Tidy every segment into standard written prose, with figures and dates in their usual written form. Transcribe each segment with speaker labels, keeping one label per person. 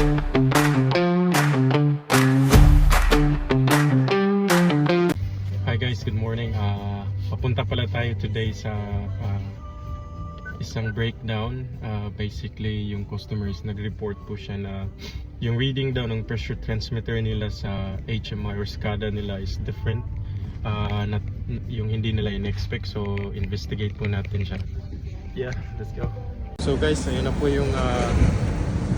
Speaker 1: Hi guys, good morning. Papunta pala tayo today sa isang breakdown. Basically, yung customers nag-report po siya na yung reading daw ng pressure transmitter nila sa HMI or SCADA nila is different. Yung hindi nila in-expect, so investigate po natin siya. Yeah, let's go. So guys, ayun na po yung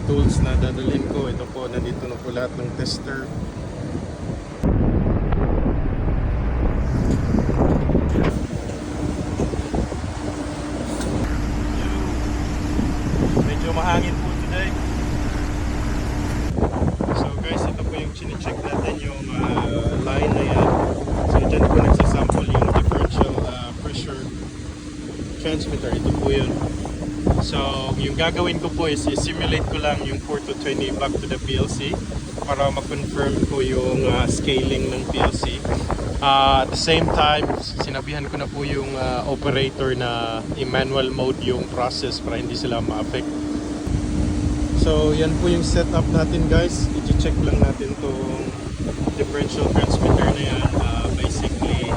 Speaker 1: tools na dadalhin ko. Ito po, nandito na po lahat ng tester. Medyo mahangin po today. So guys, ito po yung chine-check natin yung line na yan. So dyan po nagsasample yung differential pressure transmitter. Ito po yun. So yung gagawin ko po is i-simulate ko lang yung 4 to 20 back to the PLC para ma-confirm ko yung scaling ng PLC. At the same time, sinabihan ko na po yung operator na i-manual mode yung process para hindi sila ma-affect. So yan po yung setup natin guys. I-check lang natin tong differential transmitter na yan. Basically,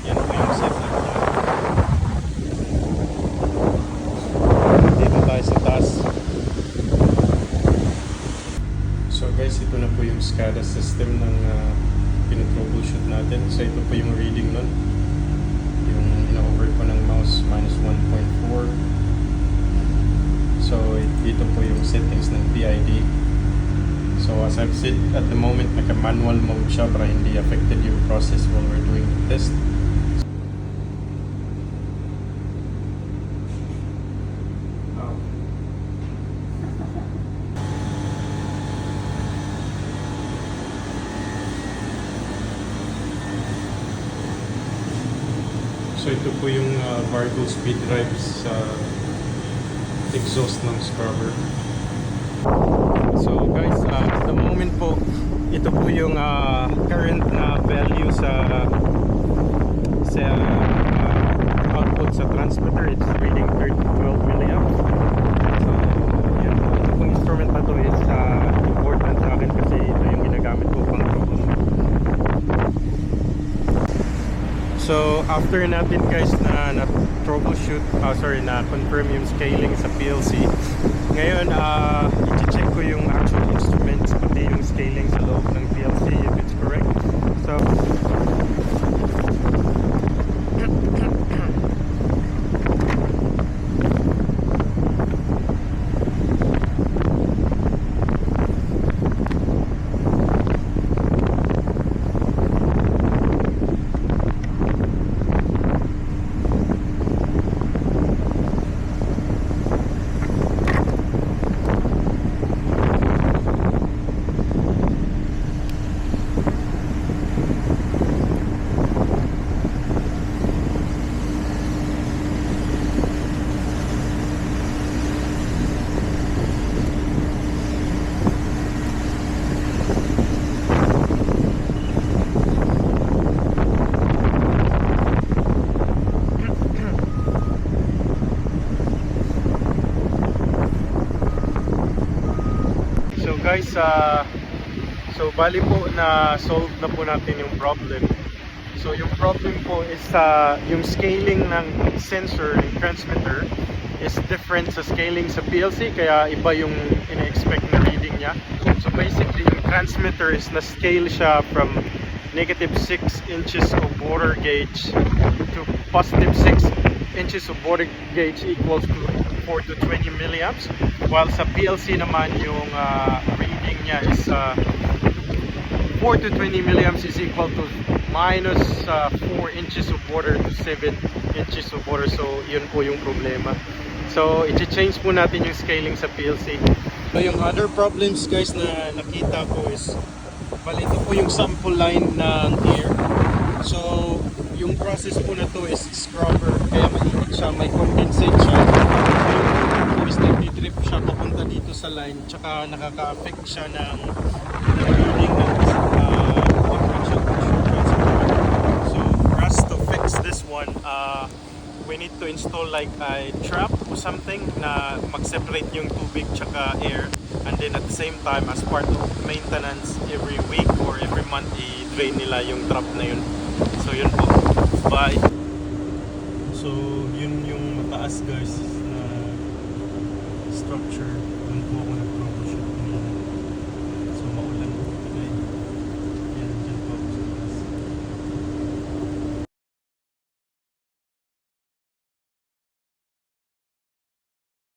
Speaker 1: yan po yung setup niya. Dito tayo sa taas. So guys, ito na po yung SCADA system ng pinu-troubleshoot natin. So ito po yung reading nun. Yung ina-over ko ng mouse, minus 1.4. So dito po yung settings ng PID. So as I've said, at the moment naka-manual mode siya para hindi affected yung process while we're doing the test. So ito po yung variable speed drives sa exhaust ng scrubber. So guys, at the moment po, ito po yung current na value sa output sa transmitter. It's reading 12 milliamps. So yan po, ito pong instrument na to is important sa akin kasi ito yung ginagamit ko pang troubleshoot. So after natin guys na troubleshoot, na confirm yung scaling sa PLC, ngayon i-check ko yung actual instruments pati yung scaling sa loob ng PLC if it's correct. So guys, so bali po na solve na po natin yung problem. So yung problem po is yung scaling ng sensor ng transmitter is different sa scaling sa PLC, kaya iba yung ina-expect na reading niya. So basically yung transmitter is na-scale siya from negative 6 inches of water gauge to positive 6 inches of water gauge equals to 4 to 20 milliamps, while sa PLC naman yung reading niya is 4 to 20 milliamps is equal to minus 4 inches of water to 7 inches of water. So yun po yung problema. So i-change po natin yung scaling sa PLC. So yung other problems guys na nakita ko is bali ito po yung sample line ng air. So yung process po na to is scrubber, kaya mainit siya, may condensate siya. Is nagdi-drip siya papunta dito sa line, tsaka nakaka-affect siya ng reading ng differential pressure transmitter. So for us to fix this one, we need to install like a trap or something na mag-separate yung tubig tsaka air, and then at the same time, as part of maintenance, every week or every month, i-drain nila yung trap na yun. So yun po. Bye! So yun yung mataas guys na structure. Doon po ako nag-troubleshoot.